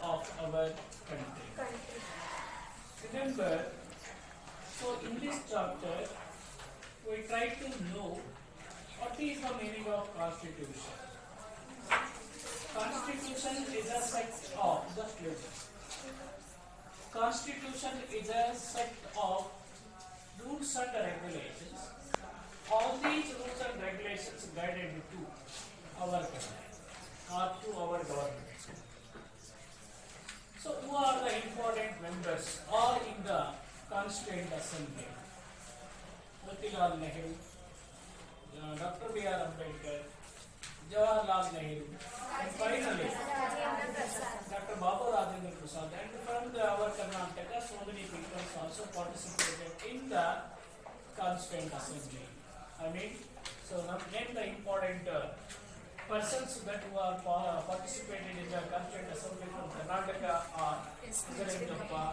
of our country. Remember, so in this chapter, we try to know what is the meaning of constitution. Constitution is a set of, just listen. Constitution is a set of rules and regulations. All these rules and regulations guided to our country or to our government. So, who are the important members or in the Constituent Assembly? Motilal Nehru, Dr. B.R. Ambedkar, Jawaharlal Nehru, and finally Dr. Babu Rajendra Prasad. And from our Karnataka, so many people also participated in the Constituent Assembly. So name the important persons that who are participated in the Constituent Assembly from Karnataka are Siddhartha.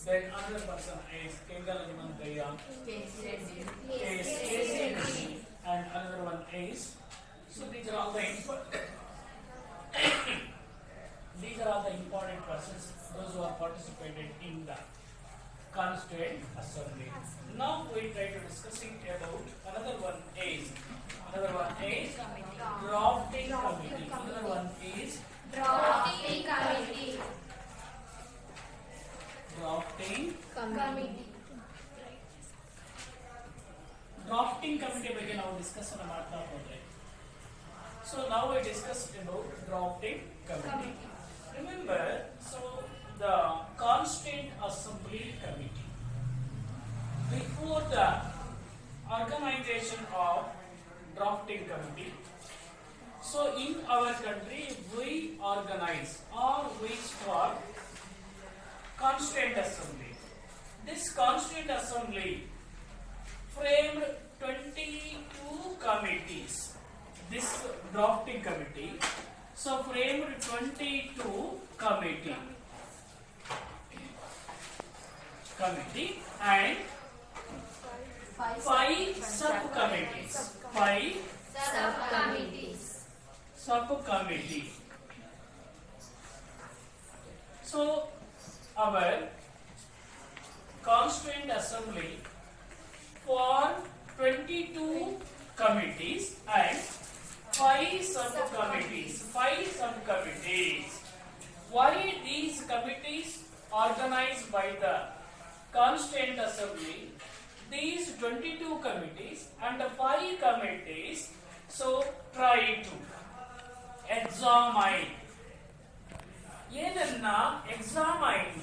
Then another person is Kengal Mantraya, and another one is. So these are all the these are all the important persons, those who are participated in the Constituent Assembly. Now we try to discussing about another one is drafting committee. Another one is drafting committee. Drafting committee ಬಗ್ಗೆ ನಾವು discussion ಮಾಡ್ತಾ ಹೋದ್ರೆ. So now we discussed about drafting committee. Remember, so the Constituent Assembly Committee, before the organization of drafting committee, so in our country we organize or we start Constituent Assembly. This Constituent Assembly framed 22 committees. This drafting committee so framed 22 committee and 5 subcommittees. So our Constituent Assembly formed 22 committees and 5 subcommittees. Why these committees organized by the Constituent Assembly? These 22 committees and the 5 committees so try to examine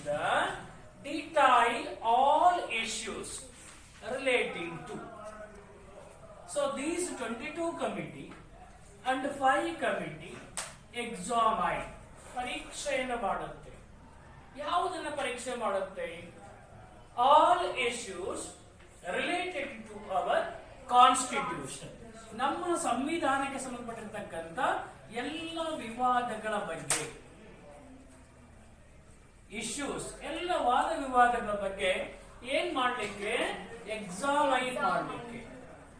the detail all issues relating to. So these 22 committee and 5 committee examine ಪರೀಕ್ಷೆಯನ್ನು ಮಾಡುತ್ತೆ. ಯಾವುದನ್ನ ಪರೀಕ್ಷೆ ಮಾಡುತ್ತೆ? All issues related to our constitution. ನಮ್ಮ ಸಂವಿಧಾನಕ್ಕೆ ಸಂಬಂಧಪಟ್ಟಿರತಕ್ಕಂತ ಎಲ್ಲ ವಿವಾದಗಳ ಬಗ್ಗೆ, issues ಎಲ್ಲ ವಾದ ವಿವಾದಗಳ ಬಗ್ಗೆ ಏನ್ ಮಾಡಲಿಕ್ಕೆ? ಎಕ್ಸಾಮೈನ್ ಮಾಡಲಿಕ್ಕೆ.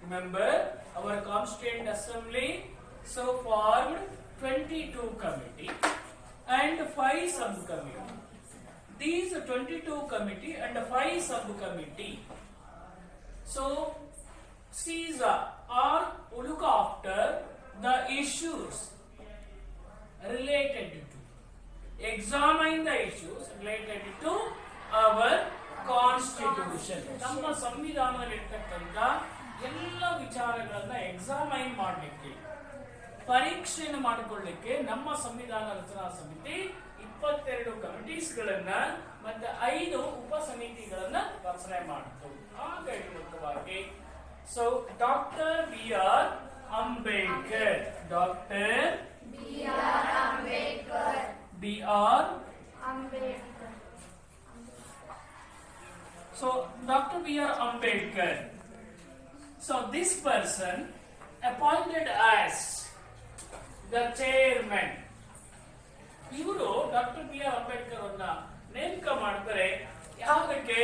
Remember, our Constituent Assembly so formed 22 committee and 5 subcommittee. These 22 committee and 5 subcommittee so sees or look after the issues related to, examine the issues related to our constitution. ನಮ್ಮ ಸಂವಿಧಾನದಲ್ಲಿರ್ತಕ್ಕಂಥ ಎಲ್ಲ ವಿಚಾರಗಳನ್ನ ಎಕ್ಸಾಮೈನ್ ಮಾಡಲಿಕ್ಕೆ, ಪರೀಕ್ಷೆಯನ್ನು ಮಾಡಿಕೊಳ್ಳಲಿಕ್ಕೆ ನಮ್ಮ ಸಂವಿಧಾನ ರಚನಾ ಸಮಿತಿ 22 ಕಮಿಟೀಸ್ಗಳನ್ನ ಮತ್ತೆ 5 ಉಪ ಸಮಿತಿಗಳನ್ನ ರಚನೆ ಮಾಡಿತು. ಆಗ ಮುಖ್ಯವಾಗಿ so doctor B.R. Ambedkar, So Dr. B.R. Ambedkar. So this person appointed as the chairman. ಇವರು ಡಾಕ್ಟರ್ B.R. Ambedkar ಅವರನ್ನ ನೇಮಕ ಮಾಡ್ತಾರೆ. ಯಾವುದಕ್ಕೆ?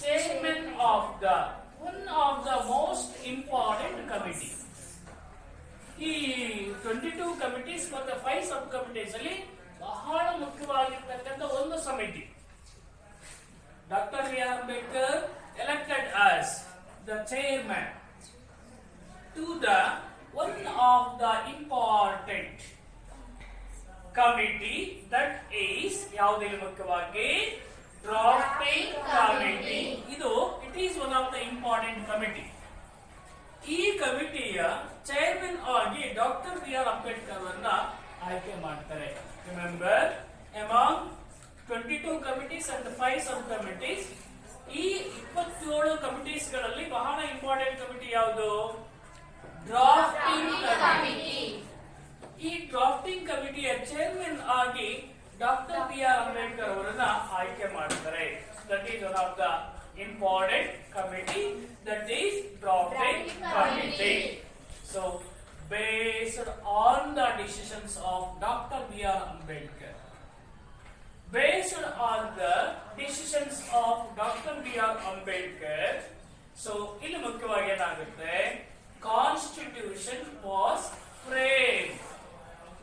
Chairman of the one of the most important committee. ಈ 22 ಕಮಿಟೀಸ್ ಮತ್ತು 5 ಸಬ್ ಕಮಿಟೀಸ್ ಅಲ್ಲಿ ಬಹಳ ಮುಖ್ಯವಾಗಿ chairman to the one of the important committee that is ಯಾವುದಿಲ್ಲ ಮುಖ್ಯವಾಗಿ drafting committee. ಇದು it is one of the important committee. ಈ ಕಮಿಟಿಯ ಚೇರ್ಮನ್ ಆಗಿ ಡಾಕ್ಟರ್ ಬಿ ಆರ್ ಅಂಬೇಡ್ಕರ್ ಅವರನ್ನ ಆಯ್ಕೆ ಮಾಡ್ತಾರೆ. Remember among 22 committees and 5 sub committees, ಈ 27 ಕಮಿಟೀಸ್ ಗಳಲ್ಲಿ ಬಹಳ ಇಂಪಾರ್ಟೆಂಟ್ ಕಮಿಟಿ ಯಾವುದು? Drafting committee. ಈ ಡ್ರಾಫ್ಟಿಂಗ್ ಕಮಿಟಿಯ ಚೇರ್ಮನ್ ಆಗಿ ಡಾಕ್ಟರ್ ಬಿ ಆರ್ ಅಂಬೇಡ್ಕರ್ ಅವರನ್ನ ಆಯ್ಕೆ ಮಾಡ್ತಾರೆ. That is one of the important committee, that is drafting committee. So based on the decisions of Dr. B.R. Ambedkar, based on the decisions of Dr. B.R. Ambedkar, so ಇಲ್ಲಿ ಮುಖ್ಯವಾಗಿ ಏನಾಗುತ್ತೆ, constitution was frame.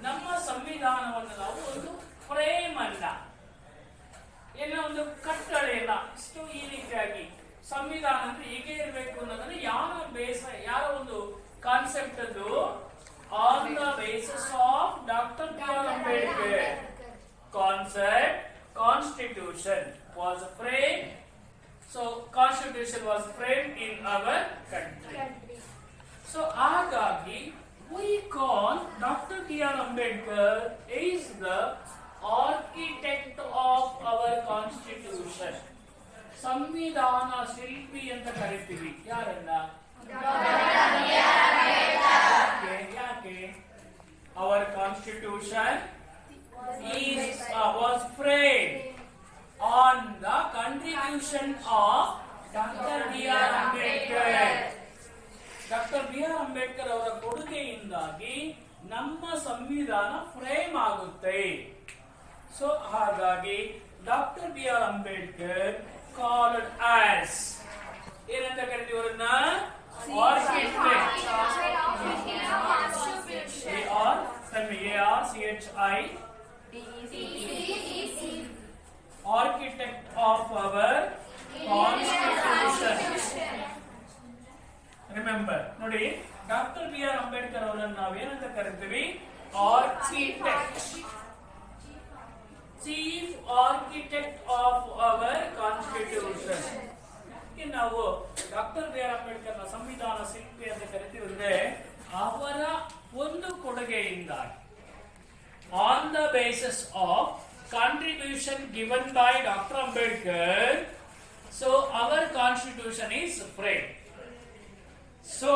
ನಮ್ಮ ಸಂವಿಧಾನವನ್ನು ನಾವು ಒಂದು frame ಅಲ್ಲ, ಎಲ್ಲ ಒಂದು ಕಟ್ಟಳೆಯಲ್ಲ, ಇಷ್ಟು ಈ ರೀತಿಯಾಗಿ ಸಂವಿಧಾನ ಅಂದ್ರೆ ಹೀಗೆ ಇರಬೇಕು ಅನ್ನೋದನ್ನ ಯಾರ ಒಂದು ಕಾನ್ಸೆಪ್ಟ್ ಅದು on the basis of doctor B R Ambedkar concept. Constitution was frame. So constitution was frame in our country. So ಹಾಗಾಗಿ we call Dr. B.R. Ambedkar is the architect of our constitution. ಸಂವಿಧಾನ ಶಿಲ್ಪಿ ಅಂತ ಕರಿತೀವಿ ಯಾರನ್ನ? ಯಾಕೆ? Our constitution was framed on the contribution of Dr. B.R. Ambedkar. Doctor B R Ambedkar ಅವರ ಕೊಡುಗೆಯಿಂದಾಗಿ ನಮ್ಮ ಸಂವಿಧಾನ ಫ್ರೇಮ್ ಆಗುತ್ತೆ. ಸೊ ಹಾಗಾಗಿ doctor B R Ambedkar called as ಏನಂತ ಕರಿತೀವಿ ಅವರನ್ನ? Architect of our constitution. Remember ನೋಡಿ, ಡಾಕ್ಟರ್ ಬಿ ಆರ್ ಅಂಬೇಡ್ಕರ್ ಅವರನ್ನು ನಾವೇನಂತ ಕರಿತೀವಿ? Architect, chief architect of our constitution. ನಾವು ಡಾಕ್ಟರ್ ಬಿ ಆರ್ ಅಂಬೇಡ್ಕರ್ ನ ಸಂವಿಧಾನ ಶಿಲ್ಪಿ ಅಂತ ಕರಿತೀವಿ ಅಂದ್ರೆ ಅವರ ಒಂದು ಕೊಡುಗೆಯಿಂದಾಗಿ on the basis of contribution given by doctor Ambedkar, so our constitution is frame. So,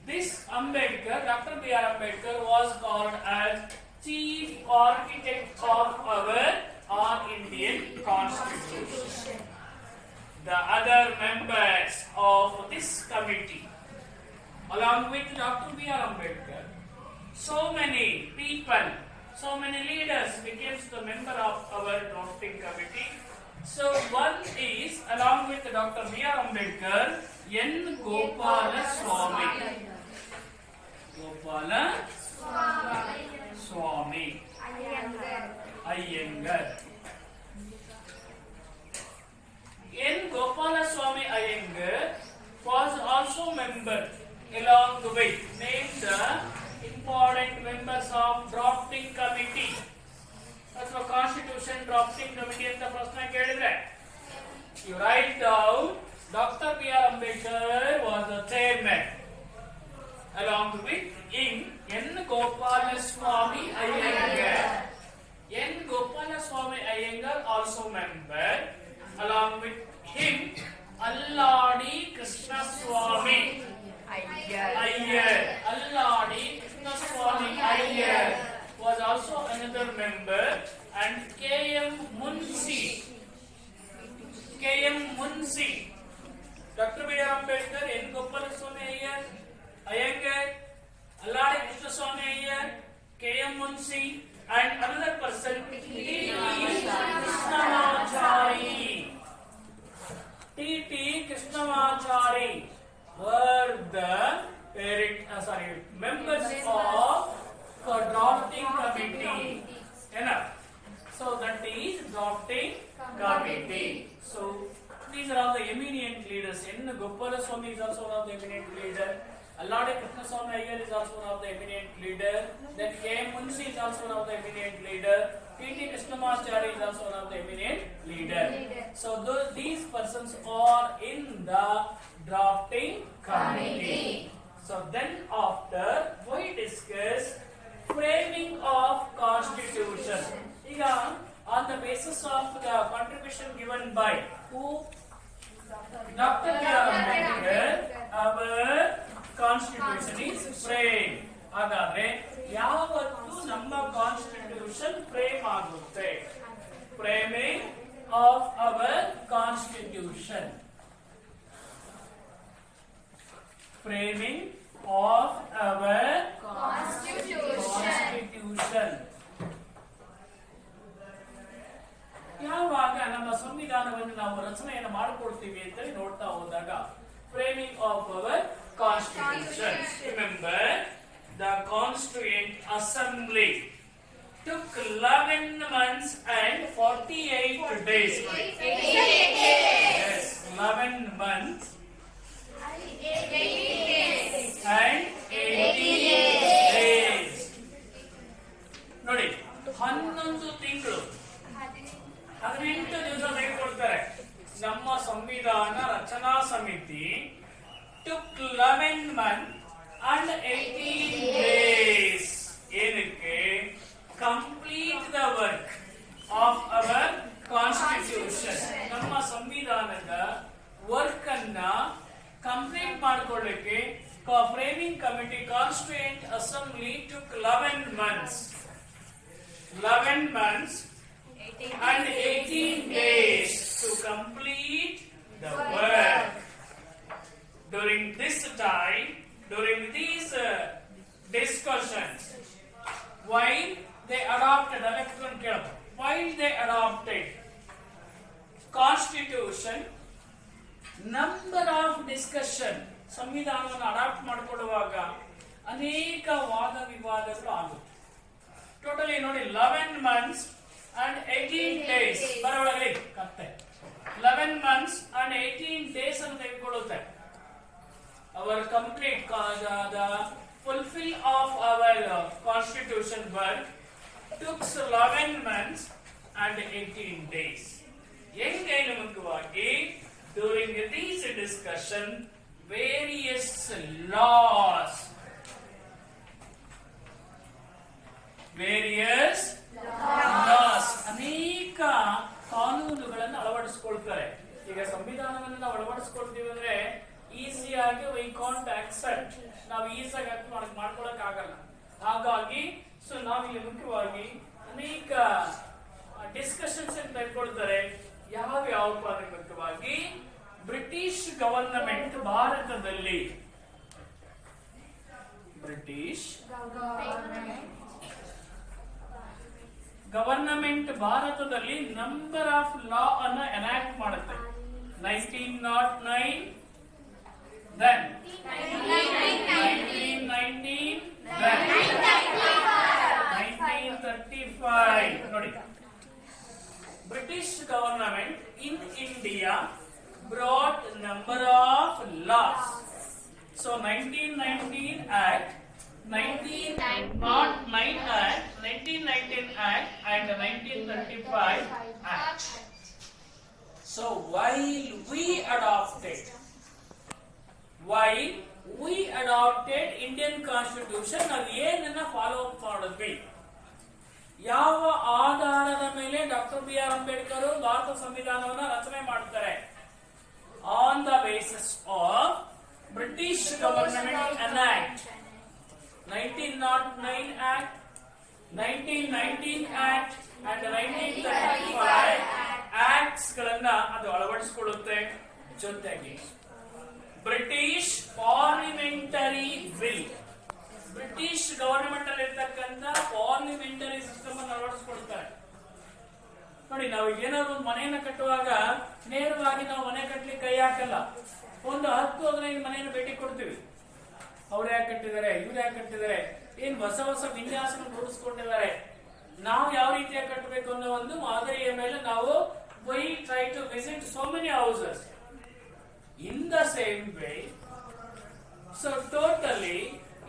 this Ambedkar, Dr. B.R. Ambedkar was called as chief architect of our Indian Constitution. The other members of this committee, along with Dr. B.R. Ambedkar, so many people, so many leaders became the member of our drafting committee. So, one is, along with Dr. B.R. Ambedkar, N. Gopala Swami. Gopala Swami. Iyengar. N. Gopala Swami Iyengar was also member along the way, named the important members of drafting committee. ಅಥವಾ constitution drafting committee ಅಂತ ಪ್ರಶ್ನೆ ಕೇಳಿದ್ರೆ you write down Dr. B.R. Ambedkar was the chairman, along with N. Gopalaswamy Iyengar. N. Gopalaswamy Iyengar also member, along with him Alladi Krishnaswamy Iyer. Alladi Krishnaswamy Iyer was also another member, and K.M. Munshi. Dr. B.R. Ambedkar, N. Gopalaswamy Iyengar, Alladi Krishnaswamy Iyer, K.M. Munshi, and another person, T.T. Krishnamachari were the members of the drafting committee. Enough. So that is drafting committee. So the these are all the eminent leaders. N. Gopala-Swami is also one of the eminent leader. Alladi Krishnaswamy Iyer is also one of the eminent leader. Then K. Munshi is also one of the eminent leader. P.T. Krishnamacharya is also one of the eminent leader. So these persons are in the drafting committee. So then after we discuss framing of constitution. On the basis of the contribution given by who? Dr. B.R. Ambedkar, our constitution is framed. ಹಾಗಾದ್ರೆ ಯಾವತ್ತು ನಮ್ಮ constitution frame ಆಗುತ್ತೆ? Framing of our constitution. Framing of our constitution. ಯಾವಾಗ ನಮ್ಮ ಸಂವಿಧಾನವನ್ನು ನಾವು ರಚನೆಯನ್ನು ಮಾಡಿಕೊಳ್ತೀವಿ ಅಂತ ನೋಡ್ತಾ ಹೋದಾಗ framing of our constitution. Remember the Constituent Assembly took 11 months and 48 days. Yes, 11 months and 80 days. ನೋಡಿ 11 ತಿಂಗಳು 18 ದಿವಸ ತೆಗೆದುಕೊಳ್ತಾರೆ. ನಮ್ಮ ಸಂವಿಧಾನ ರಚನಾ ಸಮಿತಿ took 11 months and 18 days ಏನಕ್ಕೆ? Complete the work of our constitution. ನಮ್ಮ ಸಂವಿಧಾನದ ವರ್ಕ್ ಅನ್ನ ಕಂಪ್ಲೀಟ್ ಮಾಡಿಕೊಳ್ಳಕ್ಕೆ framing committee constituent assembly took 11 months and 18 days to complete the work. During this time, during these discussions, while they adopted constitution, number of discussion, ಸಂವಿಧಾನವನ್ನು adapt ಮಾಡಿಕೊಳ್ಳುವಾಗ ಅನೇಕ ವಾದ ವಿವಾದಗಳು ಆಗುತ್ತೆ. Totally ನೋಡಿ 11 months and 18 days ಬರೊಳಗೆ ಕತ್ತೆ 11 months and 18 days ಅನ್ನು ತೆಗೆದುಕೊಳ್ಳುತ್ತೆ. Our complete the fulfill of our constitution work took 11 months and 18 days. ಎಂಗೈಲು ಮುಖ್ಯವಾಗಿ during these discussion various laws ಅನೇಕ ಕಾನೂನುಗಳನ್ನು ಅಳವಡಿಸಿಕೊಳ್ತಾರೆ. ಈಗ ಸಂವಿಧಾನವನ್ನು ನಾವು ಅಳವಡಿಸಿಕೊಳ್ತೀವಿ ಅಂದ್ರೆ ಈಸಿಯಾಗಿ ವಿ ಕಾಂಟ್ ಆಕ್ಸೆಪ್ಟ್, ನಾವು ಈಸಿಯಾಗಿ ಅರ್ಥ ಮಾಡ್ಕೊಳಕ್ ಆಗಲ್ಲ. ಹಾಗಾಗಿ ಸೊ ನಾವಿಲ್ಲಿ ಮುಖ್ಯವಾಗಿ ಅನೇಕ ಡಿಸ್ಕಷನ್ಸ್ ತೆಗೆದುಕೊಳ್ತಾರೆ. ಯಾವ ಮುಖ್ಯವಾಗಿ ಬ್ರಿಟಿಷ್ ಗವರ್ನಮೆಂಟ್ ಭಾರತದಲ್ಲಿ ನಂಬರ್ ಆಫ್ ಲಾ ಅನ್ನ ಎನಾಕ್ಟ್ ಮಾಡುತ್ತೆ. 1909, then 1919, then 1935. ನೋಡಿ, British government in India brought number of laws. So 1919 Act, 1909 Act, 1919 Act and 1935 Act. So while we adopted Indian Constitution, ನಾವು ಏನನ್ನ ಫಾಲೋ ಅಪ್ ಮಾಡಿದ್ವಿ? ಯಾವ ಆಧಾರದ ಮೇಲೆ ಡಾಕ್ಟರ್ ಬಿ ಆರ್ ಅಂಬೇಡ್ಕರ್ ಭಾರತ ಸಂವಿಧಾನವನ್ನು ರಚನೆ ಮಾಡ್ತಾರೆ? On the basis of British government an act 1909 Act, 1919 Act and 1935 Acts ಗಳನ್ನ ಅದು ಅಳವಡಿಸಿಕೊಳ್ಳುತ್ತೆ. ಜೊತೆಗೆ British parliamentary bill, British government ಅಲ್ಲಿ ಇರ್ತಕ್ಕಂಥ ಪಾರ್ಲಿಮೆಂಟರಿ ಸಿಸ್ಟಮ್ ಅನ್ನು ಅಳವಡಿಸಿಕೊಳ್ತಾರೆ. ನೋಡಿ, ನಾವು ಏನಾದ್ರು ಒಂದು ಮನೆಯನ್ನ ಕಟ್ಟುವಾಗ ನೇರವಾಗಿ ನಾವು ಮನೆ ಕಟ್ಟಲಿಕ್ಕೆ ಕೈ ಹಾಕಲ್ಲ. ಒಂದು 10-15 ಮನೆಯನ್ನು ಭೇಟಿ ಕೊಡ್ತೀವಿ. ಅವ್ರು ಯಾಕೆ ಕಟ್ಟಿದ್ದಾರೆ, ಇವ್ರು ಯಾಕೆ ಕಟ್ಟಿದ್ದಾರೆ, ಏನ್ ಹೊಸ ವಿನ್ಯಾಸ ರೂಢಿಸ್ಕೊಂಡಿದ್ದಾರೆ, ನಾವು ಯಾವ ರೀತಿಯಾಗಿ ಕಟ್ಟಬೇಕು ಅನ್ನೋ ಒಂದು ಮಾದರಿಯ ಮೇಲೆ ನಾವು we try to visit so many houses. In the same way, so totally,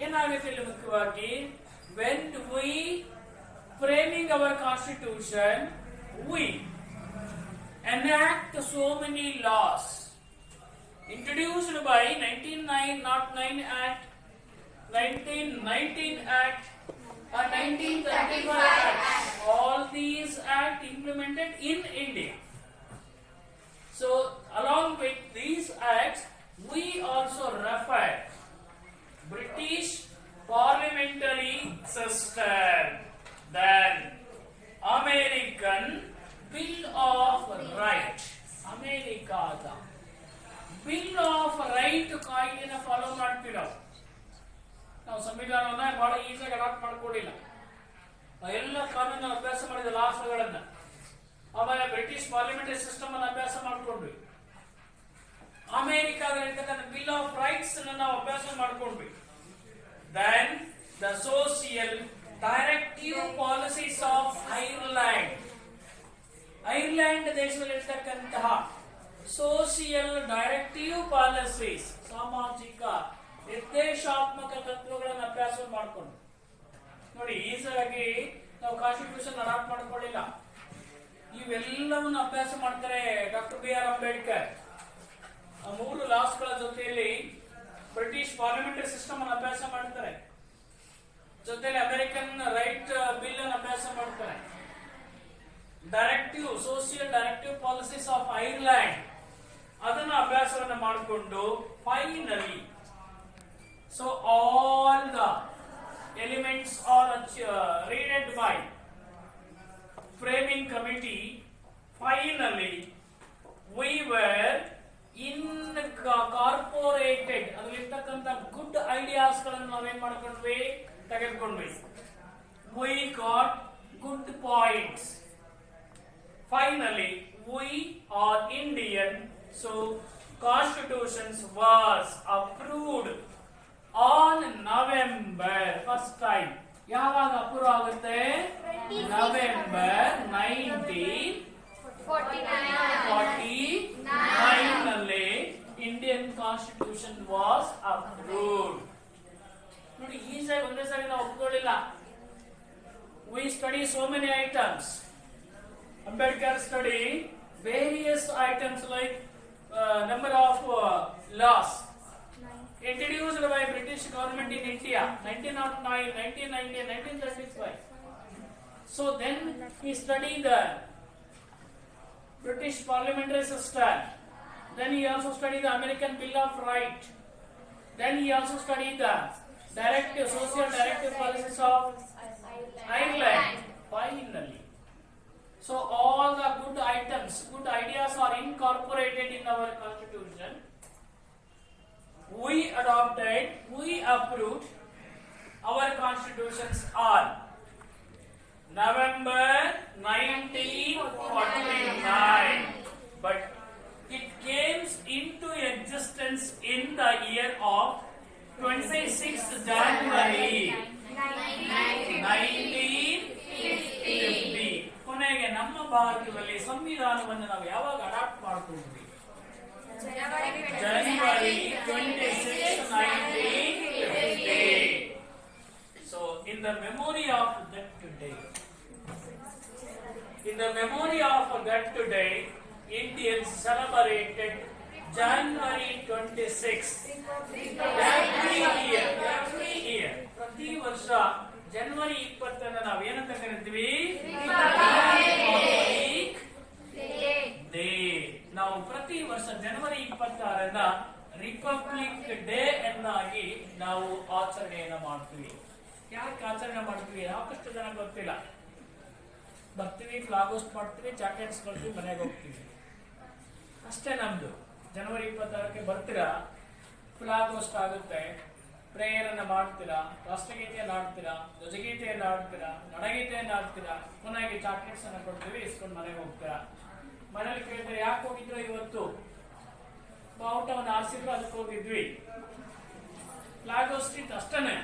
ಏನಾಗುತ್ತೆ ಇಲ್ಲಿ ಮುಖ್ಯವಾಗಿ, when we framing our constitution, we enact so many laws introduced by 1909 Act, 1919 Act, and 1935 Act. All these Act implemented in India. So along with these acts, we also refer British parliamentary system, then American Bill of Rights. ಅಮೇರಿಕಾದ bill of right ಕಾಯ್ದೆನ follow ಮಾಡ್ತೀವಿ ನಾವು ಸಂವಿಧಾನವನ್ನ ಬಹಳ ಈಸಿಯಾಗಿ adapt ಮಾಡ್ಕೊಂಡಿಲ್ಲ. ಎಲ್ಲ ಕಾನೂನು ಅಭ್ಯಾಸ ಮಾಡಿದ ಲಾಸ್ಗಳನ್ನ, ಆಮೇಲೆ ಬ್ರಿಟಿಷ್ ಪಾರ್ಲಿಮೆಂಟರಿ ಸಿಸ್ಟಮ್ ಅನ್ನು ಅಭ್ಯಾಸ ಮಾಡ್ಕೊಂಡ್ವಿ. ಅಮೆರಿಕಾದಲ್ಲಿರ್ತಕ್ಕಂಥ ಬಿಲ್ ಆಫ್ ರೈಟ್ಸ್ ನಾವು ಅಭ್ಯಾಸ ಮಾಡ್ಕೊಂಡ್ವಿ. Then the social directive policies of Ireland. Ireland ದೇಶದಲ್ಲಿರ್ತಕ್ಕಂತಹ ಸೋಷಿಯಲ್ ಡೈರೆಕ್ಟಿವ್ ಪಾಲಿಸೀಸ್, ಸಾಮಾಜಿಕ ನಿರ್ದೇಶಾತ್ಮಕ ತತ್ವಗಳನ್ನು ಅಭ್ಯಾಸ ಮಾಡ್ಕೊಂಡು ನೋಡಿ. ಈಸಿಯಾಗಿ ನಾವು ಕಾನ್ಸ್ಟಿಟ್ಯೂಷನ್ ಅಡಾಪ್ಟ್ ಮಾಡ್ಕೊಳ್ಳಿಲ್ಲ. ಇವೆಲ್ಲವನ್ನು ಅಭ್ಯಾಸ ಮಾಡ್ತಾರೆ ಡಾಕ್ಟರ್ BR ಅಂಬೇಡ್ಕರ್. ಆ 3 ಲಾಸ್ಗಳ ಜೊತೆಯಲ್ಲಿ ಬ್ರಿಟಿಷ್ ಪಾರ್ಲಿಮೆಂಟರಿ ಸಿಸ್ಟಮ್ ಅನ್ನು ಅಭ್ಯಾಸ ಮಾಡ್ತಾರೆ, ಜೊತೆಲಿ ಅಮೆರಿಕನ್ ರೈಟ್ ಬಿಲ್ ಅನ್ನು ಅಭ್ಯಾಸ ಮಾಡ್ತಾರೆ. Directive social directive policies of Ireland ಅದನ್ನ ಅಭ್ಯಾಸವನ್ನು ಮಾಡಿಕೊಂಡು finally, so all the elements are read by framing committee. Finally we were incorporated, ಅದರಲ್ಲಿರ್ತಕ್ಕಂಥ ಗುಡ್ ಐಡಿಯಾಸ್ ಗಳನ್ನು ನಾವೇನ್ ಮಾಡ್ಕೊಂಡ್ವಿ, ತೆಗೆದುಕೊಂಡ್ವಿ. we got good points. Finally we are Indian, so constitutions was approved on November first time. ಯಾವಾಗ approve ಆಗುತ್ತೆ? November 1949 ನಲ್ಲಿ Indian constitution was approved. ನೋಡಿ, ಈಸಿಯಾಗಿ ಒಂದೇ ಸಾರಿ ನಾವು ಒಪ್ಕೊಳ್ಳಿಲ್ಲ. we study so many items. Ambedkar study various items like number of laws introduced by British government in India 1909, 1990, 1935. So then he studied the British parliamentary system. Then he also studied the American Bill of Rights. Then he also studied the directive social directive policies of Ireland. Finally, so all the good items, good ideas are incorporated in our constitution. We adopted, we approved our constitutions on November 1949, but it came into existence in the year of 26th January 1950. ಕೊನೆಗೆ ನಮ್ಮ ಭಾರತದಲ್ಲಿ ಸಂವಿಧಾನವನ್ನು ನಾವು ಯಾವಾಗ adapt ಮಾಡ್ಕೊಂಡ್ವಿ? January 26, 1950. So in the memory of that today, Indians celebrated January 26. Every year, ಪ್ರತಿ ವರ್ಷ ಜನವರಿ 20 ನಾವು ಏನಂತ ಕರಿತೀವಿ? Republic day. ನಾವು ಪ್ರತಿ ವರ್ಷ ಜನವರಿ 26 ರಿಪಬ್ಲಿಕ್ ಡೇ ಎನ್ನಾಗಿ ನಾವು ಆಚರಣೆಯನ್ನ ಮಾಡ್ತೀವಿ. ಯಾಕೆ ಆಚರಣೆ ಮಾಡ್ತೀವಿ? ಯಾಕಷ್ಟು ಜನ ಗೊತ್ತಿಲ್ಲ. ಬರ್ತೀವಿ, ಫ್ಲಾಗ್ ಹೋಸ್ಟ್ ಮಾಡ್ತೀವಿ, ಚಾಕ್ಲೇಟ್ಸ್ ಕೊಡ್ತೀವಿ, ಮನೆಗೆ ಹೋಗ್ತೀವಿ, ಅಷ್ಟೇ ನಮ್ದು. ಜನವರಿ 26ಕ್ಕೆ ಬರ್ತೀರಾ, ಫ್ಲಾಗ್ ಹೋಸ್ಟ್ ಆಗುತ್ತೆ, ಪ್ರೇಯರ್ ಅನ್ನ ಮಾಡ್ತೀರಾ, ರಾಷ್ಟ್ರಗೀತೆಯನ್ನು ಆಡ್ತೀರಾ, ಧ್ವಜಗೀತೆಯನ್ನು ಆಡ್ತೀರಾ, ನಡಗೀತೆಯನ್ನು ಆಡ್ತೀರಾ, ಕೊನೆಗೆ ಚಾಕ್ಲೇಟ್ಸ್ ಅನ್ನ ಕೊಡ್ತೀವಿ, ಇಸ್ಕೊಂಡು ಮನೆಗೆ ಹೋಗ್ತೀರಾ. ಮನೇಲಿ ಕೇಳ್ತಾರೆ, ಯಾಕೆ ಹೋಗಿದ್ರು ಇವತ್ತು? ಬಾವುಟವನ್ನು ಆರಿಸಿದ್ರು, ಅದಕ್ಕೆ ಹೋಗಿದ್ವಿ. ಫ್ಲಾಗ್ ಹೋಸ್ಟ್ ಇತ್ತು ಅಷ್ಟೇ.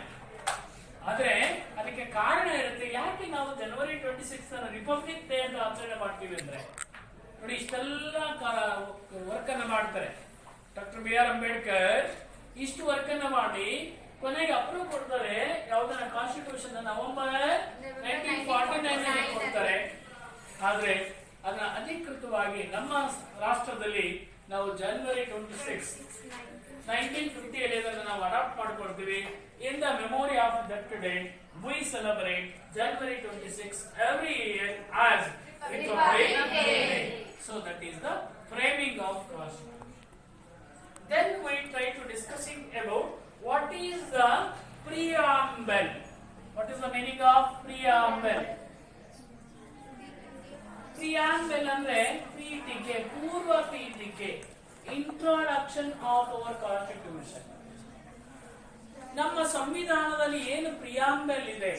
ಆದ್ರೆ ಅದಕ್ಕೆ ಕಾರಣ ಇರುತ್ತೆ. ಯಾಕೆ ನಾವು ಜನವರಿ 26 ರಿಪಬ್ಲಿಕ್ ಡೇ ಅಂತ ಆಚರಣೆ ಮಾಡ್ತೀವಿ ಅಂದ್ರೆ, ನೋಡಿ ಇಷ್ಟೆಲ್ಲ ವರ್ಕ್ ಅನ್ನ ಮಾಡ್ತಾರೆ. ಡಾಕ್ಟರ್ ಬಿ ಆರ್ ಅಂಬೇಡ್ಕರ್ ಇಷ್ಟು ವರ್ಕ್ ಅನ್ನ ಮಾಡಿ ಕೊನೆಗೆ ಅಪ್ರೂವ್ ಕೊಡ್ತಾರೆ. ಯಾವ್ದನ್ನ ಕಾನ್ಸ್ಟಿಟ್ಯೂಷನ್ ನವೆಂಬರ್ 1949 ಕೊಡ್ತಾರೆ. ಆದ್ರೆ ಅದನ್ನ ಅಧಿಕೃತವಾಗಿ ನಮ್ಮ ರಾಷ್ಟ್ರದಲ್ಲಿ ನಾವು ಜನವರಿ 26, 1950 ಇದನ್ನು ನಾವು ಅಡಾಪ್ಟ್ ಮಾಡ್ಕೊಳ್ತೀವಿ. In the memory of that day we celebrate January 26 every year as Republic Day. So that is the framing of Constitution. Then we try to discussing about what is the preamble. What is the meaning of preamble? Preamble ಅಂದ್ರೆ ಪೀಠಿಕೆ, ಪೂರ್ವ ಪೀಠಿಕೆ, introduction of our constitution. ನಮ್ಮ ಸಂವಿಧಾನದಲ್ಲಿ ಏನು preamble ಇದೆ,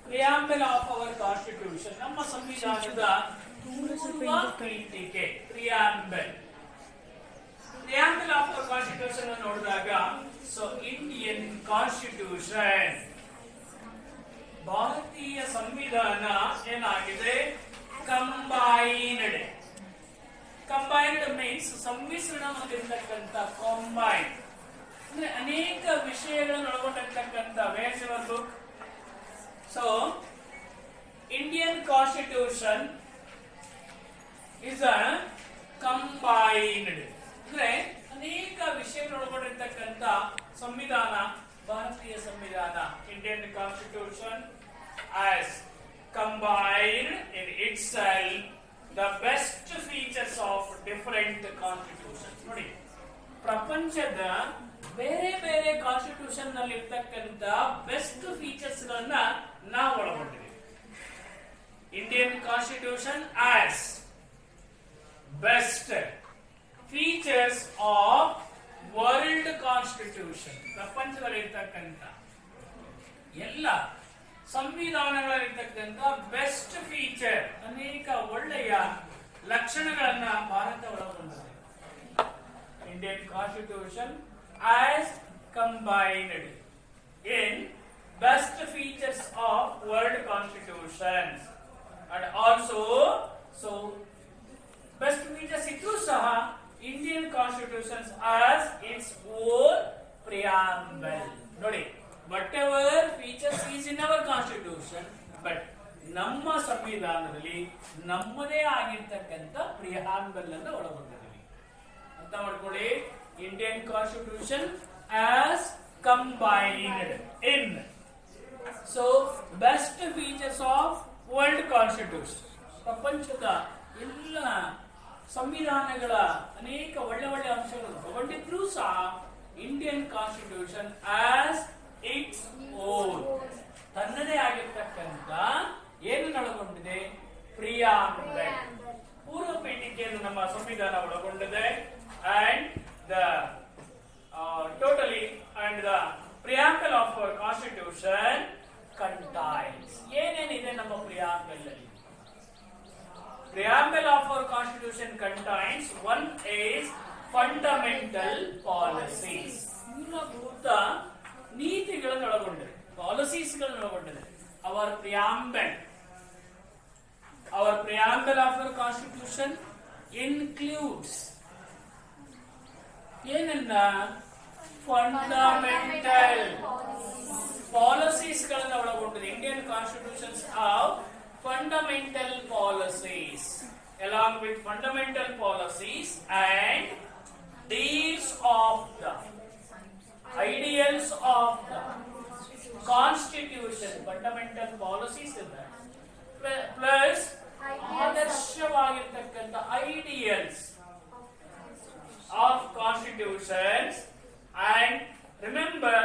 preamble of our constitution, ನಮ್ಮ ಸಂವಿಧಾನದ ಪೂರ್ವ ಪೀಠಿಕೆ preamble. Preamble of our constitution ನೋಡಿದಾಗ, ಸೊ ಇಂಡಿಯನ್ ಕಾನ್ಸ್ಟಿಟ್ಯೂಷನ್, ಭಾರತೀಯ ಸಂವಿಧಾನ ಏನಾಗಿದೆ, ಕಂಬೈನ್ಡ್. ಕಂಬೈನ್ಡ್ ಮೀನ್ಸ್ ಸಮ್ಮಿಶ್ರಣ ಹೊಂದಿರತಕ್ಕಂಥ, ಕಂಬೈನ್ಡ್ ಅಂದ್ರೆ ಅನೇಕ ವಿಷಯಗಳನ್ನು ಒಳಗೊಂಡಿರ್ತಕ್ಕಂಥ. Where's your book? So Indian constitution is a combined ಅಂದ್ರೆ ಅನೇಕ ವಿಷಯಗಳು ಒಳಗೊಂಡಿರ್ತಕ್ಕಂಥ ಸಂವಿಧಾನ ಭಾರತೀಯ ಸಂವಿಧಾನ. Indian constitution as combined in itself the best features of different constitutions. ನೋಡಿ, ಪ್ರಪಂಚದ ಬೇರೆ ಬೇರೆ ಕಾನ್ಸ್ಟಿಟ್ಯೂಷನ್ ನಲ್ಲಿ ಇರ್ತಕ್ಕಂಥ ಬೆಸ್ಟ್ ಫೀಚರ್ಸ್ ಗಳನ್ನ ನಾವು ಒಳಗೊಂಡಿದ್ದೀವಿ. Indian constitution as best features of world constitution. ಪ್ರಪಂಚದಲ್ಲಿ ಇರ್ತಕ್ಕಂಥ ಎಲ್ಲ ಸಂವಿಧಾನಗಳಿರ್ತಕ್ಕಂಥ ಬೆಸ್ಟ್ ಫೀಚರ್, ಅನೇಕ ಒಳ್ಳೆಯ ಲಕ್ಷಣಗಳನ್ನ ಭಾರತ ಒಳಗೊಂಡಿದೆ. Indian constitution as combined in best features of world constitutions and also so best features ಇದ್ರೂ ಸಹ Indian constitutions as its own preamble. ನೋಡಿ, whatever features is in our constitution, but ನಮ್ಮ ಸಂವಿಧಾನದಲ್ಲಿ ನಮ್ಮದೇ ಆಗಿರ್ತಕ್ಕಂಥ ಪ್ರಿಯಾಂಬಲ್ ಅನ್ನು ಒಳಗೊಂಡಿದ್ದೀವಿ. ಅರ್ಥ ಮಾಡ್ಕೊಳ್ಳಿ. Indian constitution as combined in so best features of world constitution. ಪ್ರಪಂಚದ ಎಲ್ಲ ಸಂವಿಧಾನಗಳ ಅನೇಕ ಒಳ್ಳೆ ಒಳ್ಳೆ ಅಂಶಗಳನ್ನು ಒಳಗೊಂಡಿದ್ರೂ ಸಹ Indian constitution as its own ತನ್ನದೇ ಆಗಿರ್ತಕ್ಕಂಥ ಏನು ಒಳಗೊಂಡಿದೆ, ಪ್ರಿಯಾಂಬಲ್, ಪೂರ್ವ ಪೀಠಿಕೆಯನ್ನು ನಮ್ಮ ಸಂವಿಧಾನ ಒಳಗೊಂಡಿದೆ. And the totally and the preamble of our constitution contains. ಏನೇನಿದೆ ನಮ್ಮ ಪ್ರಿಯಾಂಬಲ್ ಅಲ್ಲಿ? Preamble of our constitution contains one is fundamental policies. ಮೂಲಭೂತ ನೀತಿಗಳನ್ನು ಒಳಗೊಂಡಿದೆ, ಪಾಲಿಸೀಸ್ ಗಳನ್ನು ಒಳಗೊಂಡಿದೆ. Our preamble of our constitution includes ಏನನ್ನ? ಫಂಡಮೆಂಟಲ್ ಪಾಲಿಸೀಸ್ ಗಳನ್ನು ಒಳಗೊಂಡಿದೆ. Indian constitutions of fundamental policies. Along with fundamental policies and deals of the ideals of the constitution, fundamental policies in that plus ಆದರ್ಶವಾಗಿರ್ತಕ್ಕಂಥ ideals of constitutions. And remember,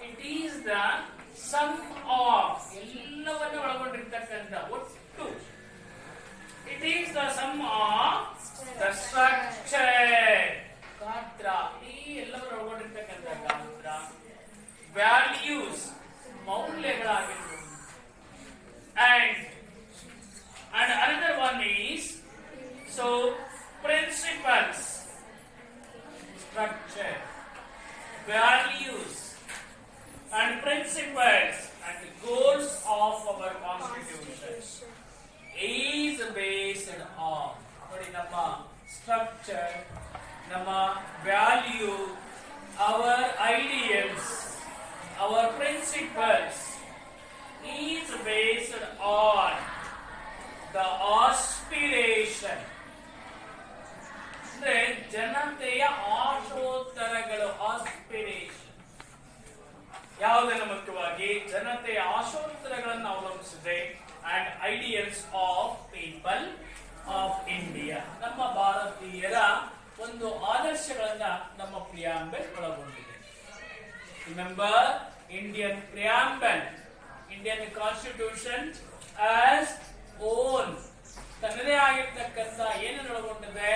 it is the sum of ಎಲ್ಲವನ್ನು ಒಳಗೊಂಡಿರ್ತಕ್ಕಂಥ ಒಟ್ಟು. It is the sum of the structure, ಗಾತ್ರ, ಈ ಎಲ್ಲವನ್ನು ಒಳಗೊಂಡಿರ್ತಕ್ಕಂಥ ಗಾತ್ರ, values, ಮೌಲ್ಯಗಳಾಗಿರ್ಬೋದು. And another one is so principles, structure, values and principles and goals of our constitution is based on structure, ನಮ್ಮ value, our ideals, our principles is based on the aspiration. ಅಂದ್ರೆ ಜನತೆಯ ಆಶೋತ್ತರಗಳು, aspiration. ಯಾವುದನ್ನು ಮುಖ್ಯವಾಗಿ ಜನತೆಯ ಆಶೋತ್ತರಗಳನ್ನು ಅವಲಂಬಿಸಿದೆ and ideals of people of India. ನಮ್ಮ ಭಾರತೀಯರ ಒಂದು ಆದರ್ಶಗಳನ್ನ ನಮ್ಮ ಪ್ರಿಯಾಂಬಲ್ ಒಳಗೊಂಡಿದೆ. Remember, Indian preamble, Indian constitution as own ತನ್ನದೇ ಆಗಿರ್ತಕ್ಕಂಥ ಏನನ್ನು ಒಳಗೊಂಡಿದೆ?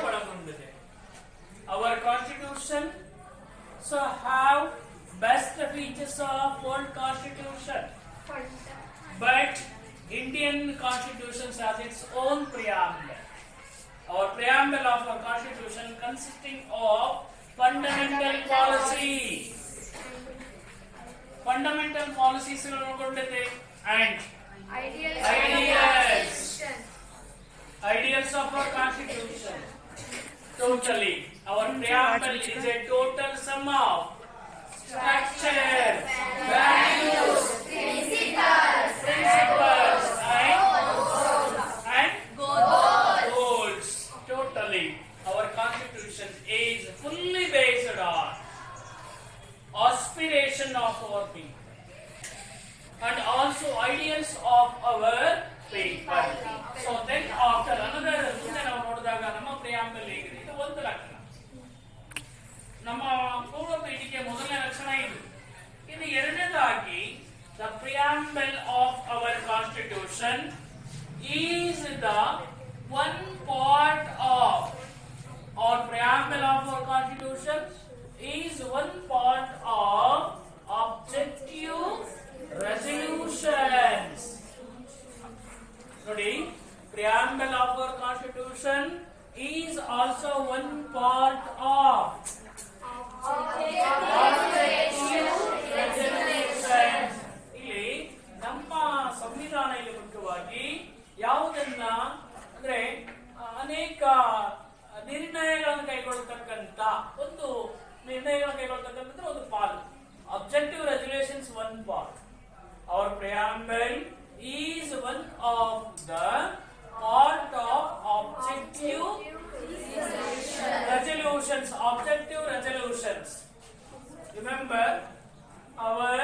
ಒಳಗೊಂಡಿದೆ. Our constitution so have best features of world constitution, but Indian constitution has its own preamble. Our preamble of our constitution consisting of fundamental policies. Fundamental policies and ideals of our constitution. Totally, our preamble is a total sum of structure, values, principles and goals. Totally, our constitution is fully based on aspiration of our people and also ideals of our people. So then after another ಮುಂದೆ ನಾವು ನೋಡಿದಾಗ ನಮ್ಮ preamble ಹೇಗಿದೆ? ಇದು ಒಂದು ಲಕ್ಷಣ. ನಮ್ಮ ಪೂರ್ವ ಪೀಠಿಕೆ ಮೊದಲನೇ ಲಕ್ಷಣ ಇದು. ಇನ್ನು ಎರಡನೇದಾಗಿ the preamble of our constitution is the one part of our preamble of our constitution is one part of objective resolutions. ನೋಡಿ, preamble of our constitution is also one part of ಇಲ್ಲಿ ನಮ್ಮ ಸಂವಿಧಾನ ಇಲ್ಲಿ ಮುಖ್ಯವಾಗಿ ಯಾವುದನ್ನ ಅಂದ್ರೆ ಅನೇಕ ನಿರ್ಣಯಗಳನ್ನು ಕೈಗೊಳ್ಳತಕ್ಕಂತ ಒಂದು ಪಾಲು. Objective resolutions one part. Our preamble is one of the part of objective resolutions. Objective resolutions. Remember, our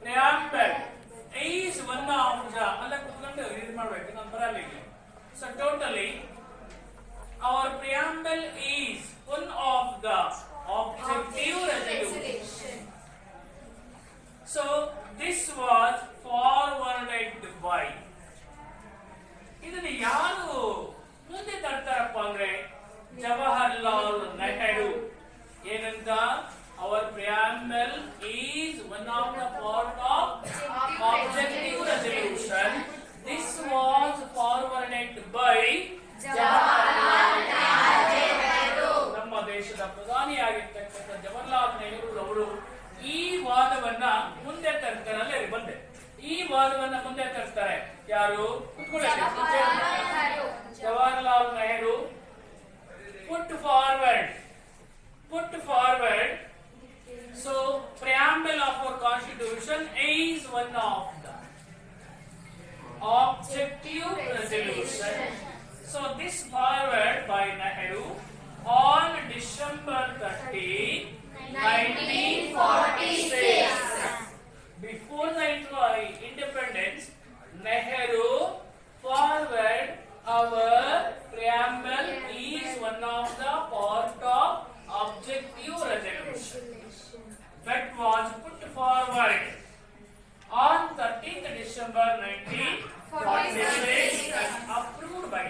preamble is one of the. So totally, our preamble is one of the objective resolutions. So this was forwarded by. ಇದನ್ನು ಯಾರು ಮುಂದೆ ತರ್ತಾರಪ್ಪ ಅಂದ್ರೆ ಜವಾಹರ್ಲಾಲ್ ನೆಹರು. ಏನಂತ? our preamble is one of the part of objective resolution. This was forwarded by Jawaharlal Nehru. ನಮ್ಮ ದೇಶದ ಪ್ರಧಾನಿಯಾಗಿರ್ತಕ್ಕಂಥ ಜವಾಹರ್ಲಾಲ್ ನೆಹರು ಅವರು ಈ ವಾದವನ್ನ ಮುಂದೆ ತರ್ತಾರೆ. ಬಂದೆ ಈ ವಾದವನ್ನ ಮುಂದೆ ತರ್ತಾರೆ. ಯಾರು? Jawaharlal Nehru put forward. So preamble of our constitution is one of the objective resolution. So this forward by Nehru on December 30, 1946. Before the independence, Nehru forward our preamble is one of the part of objective resolution that was put forward on 13th December 1946 and approved by.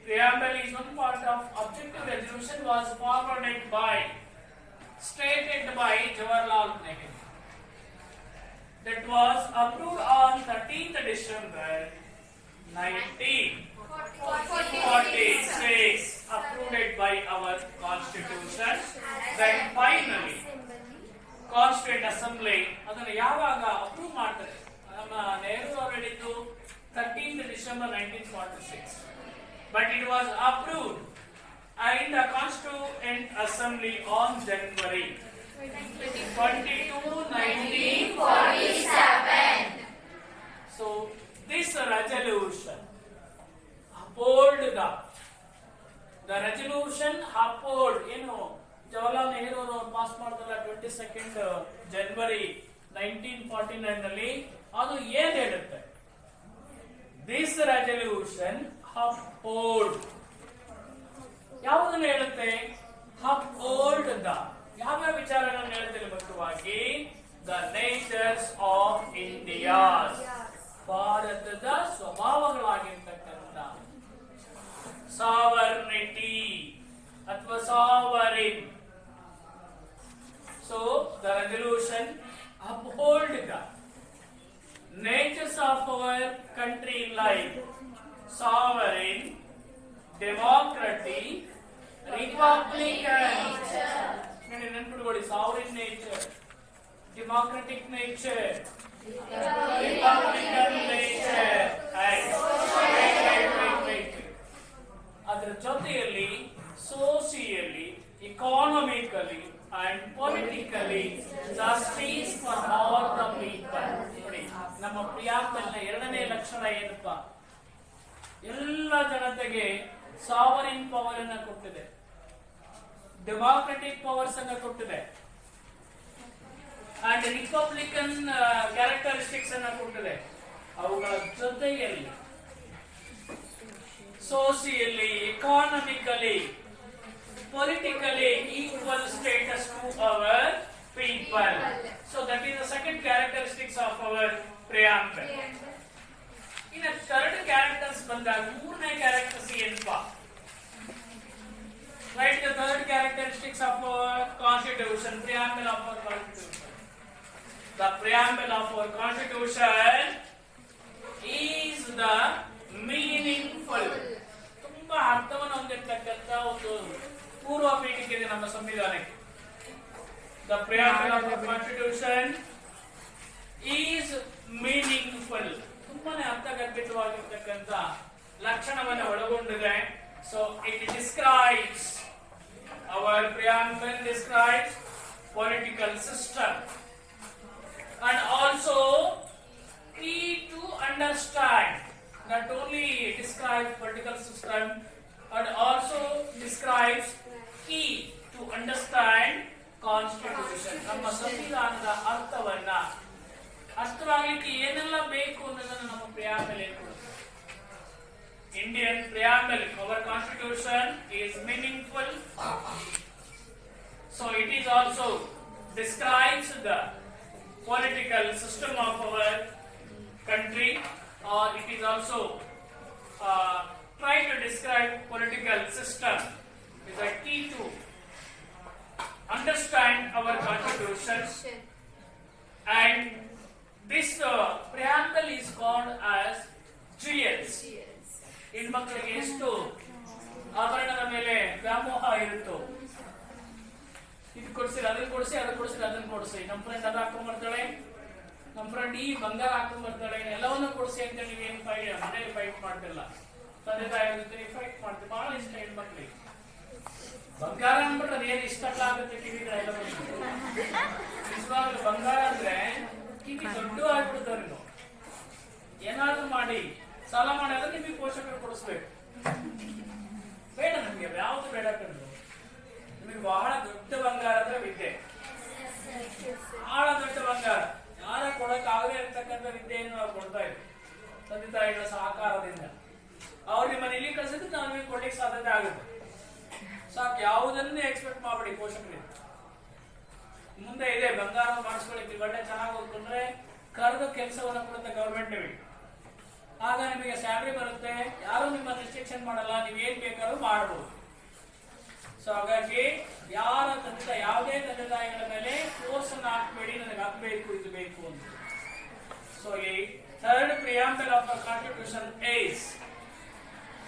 Preamble is one part of objective resolution was forwarded by, stated by Jawaharlal Nehru. That was approved on 13th December 1946, approved by our constitution. Then finally Constituent Assembly ಅದನ್ನು ಯಾವಾಗ approve ಮಾಡ್ತಾರೆ? ನಮ್ಮ ನೆಹರು ಅವರು ಹೇಳಿದ್ದು 13th December December 1946. But it was approved in the Constituent Assembly on January 22, 1947. So this resolution uphold the resolution uphold, Jawaharlal Nehru ಅವರು pass ಮಾಡಿದಲ್ಲ 22nd January 1949 ನಲ್ಲಿ, ಅದು ಏನ್ ಹೇಳುತ್ತೆ? ದಿಸ್ ರೆಸಲ್ಯೂಷನ್ uphold ಯಾವುದನ್ನು ಹೇಳುತ್ತೆ? uphold ಯಾವ ವಿಚಾರಗಳನ್ನು ಹೇಳುತ್ತೆ? ಮುಖ್ಯವಾಗಿ ದ ನೇಚರ್ಸ್ ಆಫ್ ಇಂಡಿಯಾ, ಭಾರತದ ಸ್ವಭಾವಗಳಾಗಿರ್ತಕ್ಕಂಥ ಸಾವರ್ನಿಟಿ ಅಥವಾ sovereign. So the resolution uphold the natures of our country like sovereign, democratic, republican. ನೆನಪಿಟ್ಕೊಳ್ಳಿ, sovereign nature, democratic nature, republican nature, ಅದರ ಜೊತೆಯಲ್ಲಿ socially, economically and politically justice for all the people. ನೋಡಿ, ನಮ್ಮ ಪ್ರಿಯಾಂಬಲ್ನ ಎರಡನೇ ಲಕ್ಷಣ ಏನಪ್ಪ? ಎಲ್ಲ ಜನತೆಗೆ ಸಾವರಿನ್ ಪವರ್ ಅನ್ನ ಕೊಟ್ಟಿದೆ, ಡೆಮಾಕ್ರೆಟಿಕ್ ಪವರ್ಸ್ ಅನ್ನ ಕೊಟ್ಟಿದೆ, ಅಂಡ್ ರಿಪಬ್ಲಿಕನ್ ಕ್ಯಾರೆಕ್ಟರಿಸ್ಟಿಕ್ಸ್ ಅನ್ನ ಕೊಟ್ಟಿದೆ. ಅವುಗಳ ಜೊತೆಯಲ್ಲಿ socially, economically, politically equal status to our people. So that is the second characteristics of our preamble. In the third characters ಬಂದಾಗ ಮೂರನೇ characters ಏನಪ್ಪಾ? Write the third characteristics of our constitution, preamble of our constitution. The preamble of our constitution is the meaningful. ತುಂಬಾ ಅರ್ಥವನ್ನು ಹೊಂದಿರತಕ್ಕಂತ ಒಂದು ಪೂರ್ವ ಪೀಠಿಕೆ ಇದೆ ನಮ್ಮ ಸಂವಿಧಾನಕ್ಕೆ. The preamble of the constitution is meaningful. ತುಂಬಾನೇ ಅರ್ಥಗರ್ಭಿತವಾಗಿರ್ತಕ್ಕಂಥ ಲಕ್ಷಣವನ್ನು ಒಳಗೊಂಡಿದೆ. So it describes, our preamble describes political system and also key to understand. Not only describes political system and also describes key to understand constitution. ನಮ್ಮ ಸಂವಿಧಾನದ ಅರ್ಥವಾಗಲಿಕ್ಕೆ ಏನೆಲ್ಲ ಬೇಕು ಅನ್ನೋದನ್ನು ನಮ್ಮ preamble ಹೇಳ್ಕೊಡುತ್ತೆ. Indian preamble, our constitution is meaningful. So it is also describes the political system of our country, or it is also try to describe political system is a key to understand our constitution. And this preamble is called as jewels. ಹೆಣ್ಮಕ್ಳಿಗೆ ಎಷ್ಟು ಆಭರಣದ ಮೇಲೆ ವ್ಯಾಮೋಹ ಇರುತ್ತೋ, ಇದು ಕೊಡ್ಸಿರಿ, ಅದನ್ನ ಕೊಡಿಸಿ, ಅದನ್ನ ಕೊಡಿಸಿರಿ, ಅದನ್ನ ಕೊಡಿಸಿ, ನಮ್ಮ ಫ್ರೆಂಡ್ ಅದ ಹಾಕೊಂಡ್ ಬರ್ತಾಳೆ, ನಮ್ಮ ಫ್ರೆಂಡ್ ಈ ಬಂಗಾರ ಹಾಕೊಂಡ್ ಬರ್ತಾಳೆ, ಎಲ್ಲವನ್ನೂ ಕೊಡಿಸಿ ಅಂತ ನೀವೇನು ಮನೇಲಿ ಫೈಟ್ ಮಾಡ್ತಿಲ್ಲ, ತಂದೆ ತಾಯಿ ಜೊತೆ ಫೈಟ್ ಮಾಡ್ತೀವಿ. ಬಹಳ ಇಷ್ಟ ಹೆಣ್ಮಕ್ಳಿಗೆ ಬಂಗಾರ ಅಂದ್ಬಿಟ್ರೆ ಅದೇನು ಇಷ್ಟ ಆಗುತ್ತೆ. ಕಿವಿಗಳೆಲ್ಲ ನಿಜವಾಗ್ಲೂ ಬಂಗಾರ ಅಂದ್ರೆ ಕಿವಿ ದೊಡ್ಡ ಆಗ್ಬಿಡ್ತಾರೆ. ನೀವು ಏನಾದ್ರೂ ಮಾಡಿ ಸಾಲ ಮಾಡಿ ಅದಕ್ಕೆ ನಿಮಗೆ ಪೋಷಕರು ಕೊಡಿಸ್ಬೇಕು. ಬೇಡ, ನಮ್ಗೆ ಯಾವ್ದು ಬೇಡ ಕಂಡು, ನಿಮಗೆ ಬಹಳ ದೊಡ್ಡ ಬಂಗಾರ ಅಂದ್ರೆ ವಿದ್ಯೆ, ಬಹಳ ದೊಡ್ಡ ಬಂಗಾರ ಯಾರ ಕೊಡಕ್ ಆಗದೆ ಇರ್ತಕ್ಕಂಥ ವಿದ್ಯೆಯನ್ನು ನಾವು ಕೊಡ್ತಾ ಇದ್ವಿ ತಂದೆ ತಾಯಿಗಳ ಸಹಕಾರದಿಂದ. ಅವ್ರು ನಿಮ್ಮನ್ನ ಇಲ್ಲಿ ಕಳ್ಸಿದ್ರೆ ನಾವು ನಿಮಗೆ ಕೊಡ್ಲಿಕ್ಕೆ ಸಾಧ್ಯತೆ ಆಗುತ್ತೆ. ಸಾಕು, ಯಾವುದನ್ನೇ ಎಕ್ಸ್ಪೆಕ್ಟ್ ಮಾಡಬೇಡಿ ಪೋಷಕರಿಗೆ. ಮುಂದೆ ಇದೆ ಬಂಗಾರ ಮಾಡಿಸ್ಕೊಳ್ಳಿಕ್ಕೆ, ಒಳ್ಳೆ ಚೆನ್ನಾಗಿ ಓದ್ಕೊಂಡ್ರೆ ಕರೆದು ಕೆಲಸವನ್ನ ಕೊಡುತ್ತೆ ಗವರ್ಮೆಂಟ್ ನಿಮಗೆ. ಆಗ ನಿಮಗೆ ಸ್ಯಾಲರಿ ಬರುತ್ತೆ, ಯಾರು ನಿಮ್ಮ ರಿಸ್ಟ್ರಿಕ್ಷನ್ ಮಾಡಲ್ಲ, ನೀವು ಏನ್ ಬೇಕಾದ್ರೂ ಮಾಡಬಹುದು. ಸೊ ಹಾಗಾಗಿ ಯಾರ ಯಾವುದೇ ತಂದೆ ತಾಯಿಗಳ ಮೇಲೆ ಫೋರ್ಸ್ ಅನ್ನು ಹಾಕಬೇಡಿ, ನನಗೆ ಹಾಕಬೇಕು, ಇದು ಬೇಕು ಅಂತ. ಸೊ ಈ third preamble of the constitution is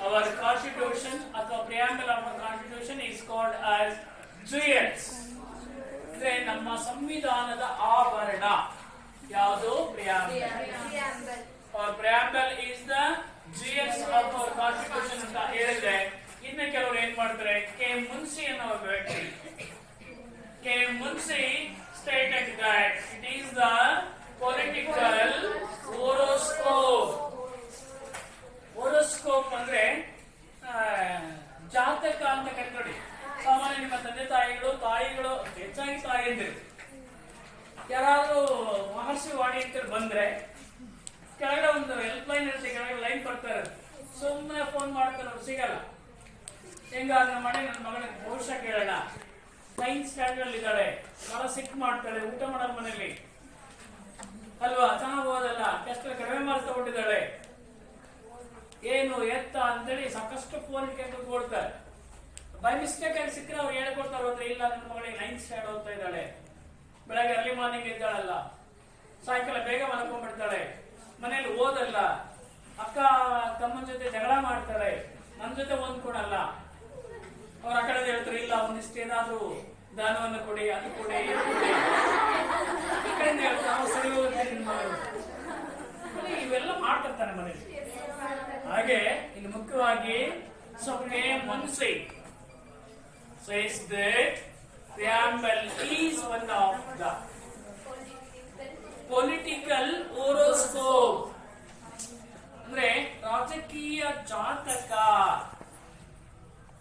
our constitution ಅಥವಾ preamble of our constitution is called as jewels. ಅಂದ್ರೆ ನಮ್ಮ ಸಂವಿಧಾನದ ಆಭರಣ ಯಾವುದು? preamble. Our preamble is the jewel ಒಂದು ಹೆಲ್ಪ್ ಲೈನ್ ಇರುತ್ತೆ, ಕೆಳಗೆ ಲೈನ್ ಬರ್ತಾ ಇರುತ್ತೆ. ಸುಮ್ಮನೆ ಫೋನ್ ಮಾಡ್ತಾರೆ, ಅವ್ರು ಸಿಗಲ್ಲ. ಹೆಂಗಾದ್ರೆ ಮಾಡಿ ನನ್ನ ಮಗಳಿಗೆ ಭವಿಷ್ಯ ಕೇಳೋಣ, 9th ಸ್ಟ್ಯಾಂಡರ್ಡ್ ಇದ್ದಾಳೆ, ಬಹಳ ಸಿಕ್ ಮಾಡ್ತಾಳೆ, ಊಟ ಮಾಡೋ ಮನೇಲಿ ಅಲ್ವಾ, ಚೆನ್ನಾಗಿ ಓದಲ್ಲ, ಟೆಸ್ಟ್ ಕಡಿಮೆ ಮಾರ್ಕ್ಸ್ ತಗೊಂಡಿದ್ದಾಳೆ, ಏನು ಎತ್ತ ಅಂತೇಳಿ ಸಾಕಷ್ಟು ಫೋನ್ ಇಟ್ಕೊಂಡು ಕೊಡ್ತಾರೆ. ಬೈ ಮಿಸ್ಟೇಕ್ ಆಗಿ ಸಿಕ್ಕರೆ ಅವ್ರು ಹೇಳ್ಕೊಡ್ತಾರೆ, ಹೋದ್ರೆ ಇಲ್ಲ ನನ್ನ ಮಗಳಿಗೆ 9th ಸ್ಟ್ಯಾಂಡರ್ಡ್ ಓದ್ತಾ ಇದ್ದಾಳೆ, ಬೆಳಗ್ಗೆ ಅರ್ಲಿ ಮಾರ್ನಿಂಗ್ ಇದ್ದಾಳಲ್ಲ, ಸಾಯಂಕಾಲ ಬೇಗ ಮಲ್ಕೊಂಡ್ಬಿಡ್ತಾಳೆ, ಮನೇಲಿ ಓದಲ್ಲ, ಅಕ್ಕ ತಮ್ಮನ ಜೊತೆ ಜಗಳ ಮಾಡ್ತಾಳೆ, ನನ್ನ ಜೊತೆ ಹೊಂದ್ಕೊಳಲ್ಲ. ಅವ್ರ ಆ ಕಡೆ ಹೇಳ್ತಾರೆ, ಇಲ್ಲ ಒಂದಿಷ್ಟು ಏನಾದ್ರು ದಾನವನ್ನು ಕೊಡಿ, ಅದು ಕೊಡಿ, ಇದು ಕೊಡಿ. ಈ ಕಡೆಯಿಂದ ಹೇಳ್ತಾರೆ, ನಾವು ಸರಿ ಹೋಗುತ್ತೆ ಇವೆಲ್ಲ ಮಾಡ್ತಿರ್ತಾನೆ ಮನೇಲಿ. ಹಾಗೆ ಇನ್ನು ಮುಖ್ಯವಾಗಿ ಸೊಪ್ಪೆ ಮನ್ಸಿ says that preamble is one of the political horoscope. ಅಂದ್ರೆ ರಾಜಕೀಯ ಜಾತಕ,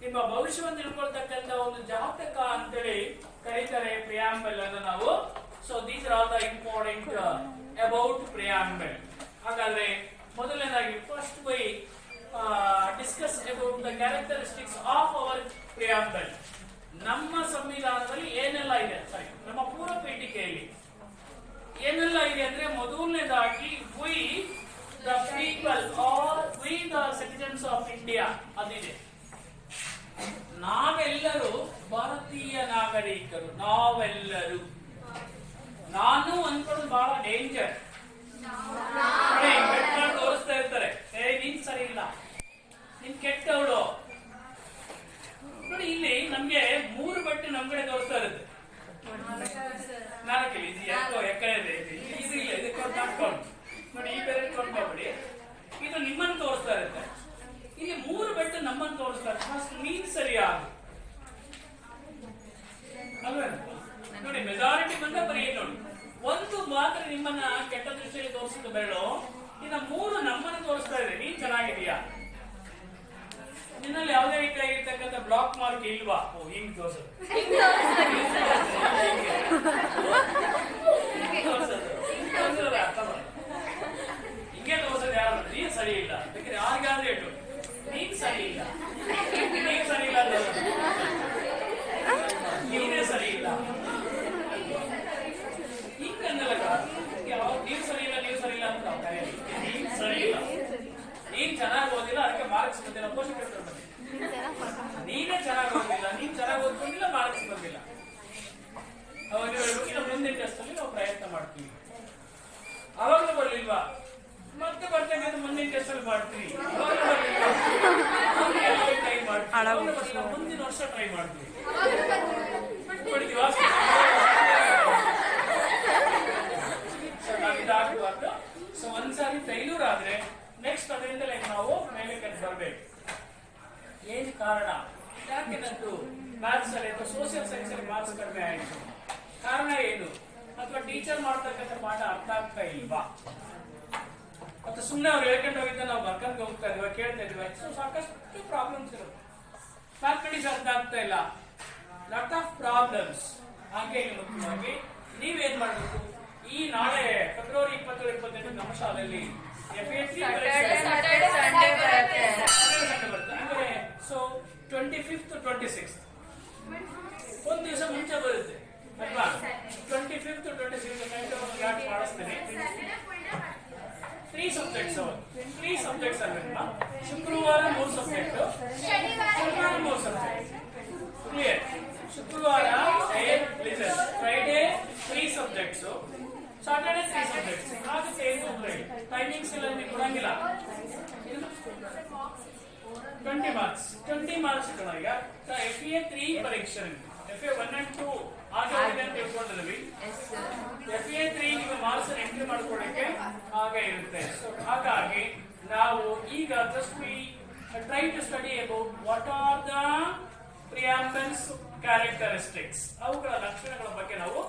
ನಿಮ್ಮ ಭವಿಷ್ಯವನ್ನು ತಿಳ್ಕೊಳ್ತಕ್ಕಂಥ ಒಂದು ಜಾತಕ ಅಂತೇಳಿ ಕರೀತಾರೆ ಪ್ರಿಯಾಂಬಲ್ ಅನ್ನು ನಾವು. So these are all the important about preamble. ಹಾಗಾದ್ರೆ ಮೊದಲನೇದಾಗಿ first we discuss about the characteristics of our preamble. ನಮ್ಮ ಸಂವಿಧಾನದಲ್ಲಿ ಏನೆಲ್ಲ ಇದೆ, ಸಾರಿ ನಮ್ಮ ಪೂರ್ವ ಪೀಠಿಕೆಯಲ್ಲಿ ಏನೆಲ್ಲ ಇದೆ ಅಂದ್ರೆ, ಮೊದಲನೇದಾಗಿ we the people are we the citizens of India ಅದಿದೆ. ನಾವೆಲ್ಲರೂ ಭಾರತೀಯ ನಾಗರಿಕರು, ನಾವೆಲ್ಲರೂ. ನಾನು ಅನ್ಕೊಂಡು ಬಹಳ ಡೇಂಜರ್, ತೋರಿಸ್ತಾ ಇರ್ತಾರೆ, ನೀನ್ ಸರಿ ಇಲ್ಲ, ನೀನ್ ಕೆಟ್ಟವಳು ನೋಡಿ. ಇಲ್ಲಿ ನಮ್ಗೆ 3 ಬಟ್ಟೆ ನಮ್ ಕಡೆ ತೋರಿಸ್ತಾ ಇರುತ್ತೆ. ನಾಲ್ಕು ಇದು ಯಾಕೋ ಎಕಡೆ ಇದು ಇಲ್ಲ, ಇದಕ್ಕೆ ಹಾಕೊಂಡು ನೋಡಿ, ಈ ಬೇರೆ ಕೊಂಡ್ಬಿಡಿ, ಇದು ನಿಮ್ಮನ್ನು ತೋರಿಸ್ತಾ ಇರುತ್ತೆ. ಇಲ್ಲಿ 3 ಬಟ್ಟೆ ನಮ್ಮನ್ನು ತೋರಿಸ್ತಾರೆ. ಫಸ್ಟ್ ನೀನ್ ಸರಿಯಾಗಿ ಅಲ್ವೇ ನೋಡಿ, ಮೆಜಾರಿಟಿ ಬಂದ ಬರೀ ನೋಡಿ, ಒಂದು ಮಾತ್ರ ನಿಮ್ಮನ್ನ ಕೆಟ್ಟ ದೃಷ್ಟಿಯಲ್ಲಿ ತೋರಿಸಿದ ಬೆರಳು, ಇನ್ನು 3 ನಮ್ಮನ್ನು ತೋರಿಸ್ತಾ ಇದೆ. ನೀನ್ ಚೆನ್ನಾಗಿದೀಯಾ, ನಿನ್ನಲ್ಲಿ ಯಾವುದೇ ರೀತಿಯಾಗಿರ್ತಕ್ಕಂಥ ಬ್ಲಾಕ್ ಮಾರ್ಕ್ ಇಲ್ವಾ? ಓ ಹಿಂಗ್ ತೋರ್ಸೋದು, ಹಿಂಗೆ ತೋರ್ಸೋದು ಯಾರು? ನೀನ್ ಸರಿ ಇಲ್ಲ, ಬೇಕಿದ್ರೆ ಯಾರಿಗಾದ್ರೆ ಇಟ್ಟು ನೀನ್ ಸರಿ ಇಲ್ಲ, ನೀನ್ ಸರಿ ಇಲ್ಲ, ನೀನೇ ಸರಿ ಇಲ್ಲ, ಹಿಂಗಂದಲ್ಲ. ನೀವ್ ಸರಿ ಇಲ್ಲ, ನೀವು ಸರಿ ಇಲ್ಲ ಅಂತ ನಾವು ಕರೆಯಲ್ಲ. ನೀನ್ ಸರಿ ಇಲ್ಲ, ನೀನ್ ಚೆನ್ನಾಗಿ ಓದಿಲ್ಲ, ಅದಕ್ಕೆ ಮಾರ್ಕ್ಸ್ ಬಂದಿಲ್ಲ, ಪೋಷಕರು ಬಂದಿಲ್ಲ. ನೀನೇ ಚೆನ್ನಾಗಿ ಓದಿಲ್ಲ, ನೀನ್ ಚೆನ್ನಾಗಿ ಓದ್ಕೊಂಡಿಲ್ಲ, ಮಾರ್ಕ್ಸ್ ಬಂದಿಲ್ಲ. ಅವಾಗ ಮುಂದಿನ ಟೆಸ್ಟ್ ಅಲ್ಲಿ ನಾವು ಪ್ರಯತ್ನ ಮಾಡ್ತೀವಿ. ಅವಾಗಲೂ ಬರ್ಲಿಲ್ವಾ, ಮತ್ತೆ ಬರ್ತಕ್ಕಂಥ ಮುಂದಿನ ಟೆಸ್ಟ್ ಅಲ್ಲಿ ಮಾಡ್ತೀವಿ. ಅವಾಗಲೂ ಬರ್ಲಿಲ್ವಾ, ಟ್ರೈ ಮಾಡ್ತೀವಿ. ಮುಂದಿನ ವರ್ಷ ಟ್ರೈ ಮಾಡ್ತೀವಿ. ನಾವಿದಾಗಬಾರ್ದು. ಸೊ ಒಂದ್ಸಾರಿ ಫೇಲ್ಯೂರ್ ಆದ್ರೆ ನೆಕ್ಸ್ಟ್ ಅದರಿಂದಲೇ ನಾವು ಮೇಲೆ ಕಟ್ ಬರ್ಬೇಕು. ಏನು ಕಾರಣ? ಯಾಕೆ ನಂದು ಮ್ಯಾಥ್ಸ್ ಅಲ್ಲಿ ಅಥವಾ ಸೋಷಿಯಲ್ ಸೈನ್ಸ್ ಅಲ್ಲಿ ಮಾರ್ಕ್ಸ್ ಕಡಿಮೆ ಆಯಿತು? ಕಾರಣ ಏನು? ಅಥವಾ ಟೀಚರ್ ಮಾಡ್ತಕ್ಕಂಥ ಪಾಠ ಅರ್ಥ ಆಗ್ತಾ ಇಲ್ವಾ? ಅಥವಾ ಸುಮ್ಮನೆ ಅವ್ರು ಹೇಳ್ಕೊಂಡು ಹೋಗಿದ್ದ ನಾವು ಬರ್ಕೊಂಡು ಹೋಗ್ತಾ ಇದೀವ, ಕೇಳ್ತಾ ಇದೀವ. ಸೊ ಸಾಕಷ್ಟು ಪ್ರಾಬ್ಲಮ್ಸ್ ಇರುತ್ತೆ. ಮ್ಯಾಥಮೆಟಿಕ್ಸ್ ಅರ್ಥ ಆಗ್ತಾ ಇಲ್ಲ, ಲಾಟ್ ಆಫ್ ಪ್ರಾಬ್ಲಮ್ಸ್. ಹಾಗೆ ಮುಖ್ಯವಾಗಿ ನೀವೇನ್ ಮಾಡಬೇಕು, ಈ ನಾಳೆ ಫೆಬ್ರವರಿ 27-28 ನಮ್ಮ ಶಾಲೆಯಲ್ಲಿ ಸೊ 25th to 26th ಒಂದ್ ದಿವಸ ಮುಂಚೆ ಬರುತ್ತೆ ಅಲ್ವಾ? 25th to 26th ಯಾಕೆ ಮಾಡಿಸ್ತೀನಿ. 3 ಸಬ್ಜೆಕ್ಟ್ಸ್ ಅಲ್ವಾ? ಶುಕ್ರವಾರ 3 ಸಬ್ಜೆಕ್ಟ್, ಶನಿವಾರ 3 ಸಬ್ಜೆಕ್ಟ್. ಕ್ಲಿಯರ್? ಶುಕ್ರವಾರ ಫ್ರೈಡೇ 3 ಸಬ್ಜೆಕ್ಟ್ಸ್, ಸಾಟರ್ಡೆ 3 ಸಬ್ಜೆಕ್ಟ್ಸ್. ಆಗುತ್ತೆ, ಟೈಮಿಂಗ್ಸ್ ಎಲ್ಲ ನಿಮಗೆ ಕೊಡಂಗಿಲ್ಲ. 20 ಮಾರ್ಕ್ಸ್ ಈಗ FA 3 ಪರೀಕ್ಷೆ, FA 1 and 2 ಆಗಿ ಅಂತ ತಿಳ್ಕೊಂಡಿದ್ವಿ. FA 3 ನೀವು ಮಾರ್ಕ್ಸ್ ಎಂಟ್ರಿ ಮಾಡ್ಕೊಳ್ಳಕ್ಕೆ ಹಾಗೆ ಇರುತ್ತೆ. ಸೊ ಹಾಗಾಗಿ ನಾವು ಈಗ just we try to study about what are the preamble's characteristics, ಅವುಗಳ ಲಕ್ಷಣಗಳ ಬಗ್ಗೆ ನಾವು